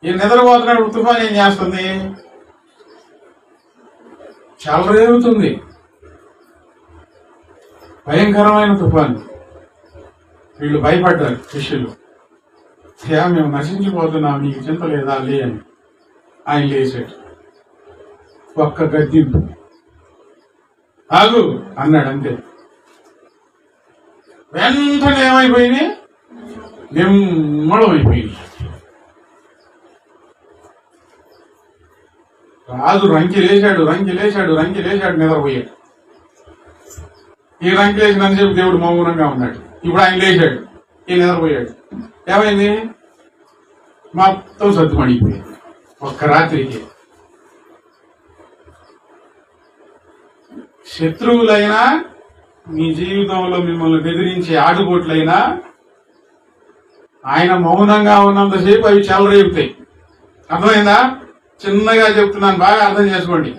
ఈ నిద్రపోతున్నప్పుడు తుఫాన్ ఏం చేస్తుంది? చెలరేగుతుంది. భయంకరమైన తుఫాన్. వీళ్ళు భయపడ్డారు శిష్యులు. మేము నశించిపోతున్నాం, నీకు చింత లేదా లే అని. ఆయన లేచాడు. ఒక్క గద్దింపు, ఆగు అన్నాడు, అంతే. వెంటనే ఏమైపోయింది? నిమ్మళమైపోయింది. రాజు రంకి లేచాడు నిద్రపోయాడు. ఈ రంకి లేచినంతసేపు దేవుడు మౌనంగా ఉన్నాడు. ఇప్పుడు ఆయన లేచాడు, ఈ నిద్రపోయాడు. ఏమైంది? మొత్తం సత్తుమడిగిపోయింది ఒక్క రాత్రికి. శత్రువులైనా, మీ జీవితంలో మిమ్మల్ని బెదిరించే ఆటుపోట్లైనా ఆయన మౌనంగా ఉన్నంతసేపు అవి చెలరేగుతాయి. అర్థమైందా? చిన్నగా చెప్తున్నాను, బాగా అర్థం చేసుకోండి.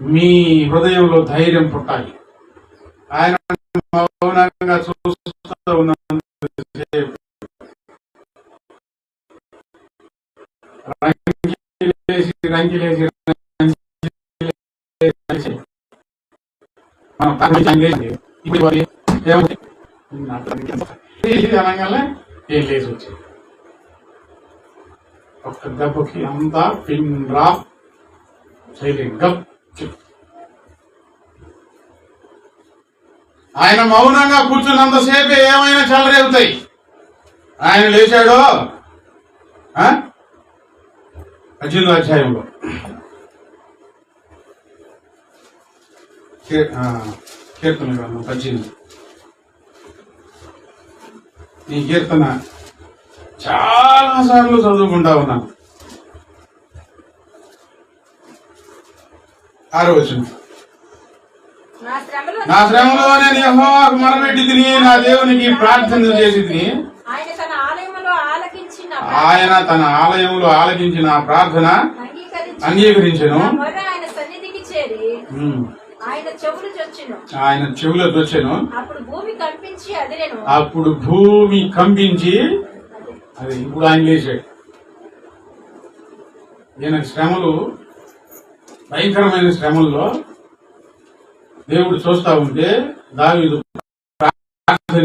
మీ హృదయంలో ధైర్యం పుట్టాలి. ఆయన మౌనంగా చూస్తూ ఉన్నంతసేపు రంకిలేసి అనగానే ఏం లేచి వచ్చాయి. ఒక్క దెబ్బకి అంతా పిన్ డ్రాప్ సైలెంట్ గా. ఆయన మౌనంగా కూర్చున్నంతసేపే ఏమైనా చెలరేగుతాయి. ఆయన లేచాడో 18వ అధ్యాయంలో కీర్తన గ్రంథం 18. ఈ కీర్తన చాలా సార్లు చదువుకుంటా ఉన్నాను. 6వ వచనం, నా శ్రమలో నేను యెహోవాకు మొరపెట్టి తిని, నా దేవునికి ప్రార్థన చేసి తిని, ఆయన తన ఆలయంలో ఆలకించిన ప్రార్థన అంగీకరించెను. ఆయన చెవులో వచ్చాను. అప్పుడు భూమి కంపించి అది. ఇప్పుడు ఆయన లేచాడు. ఈయన శ్రమలు, భయంకరమైన శ్రమల్లో దేవుడు చూస్తా ఉంటే దావీదు ప్రార్థన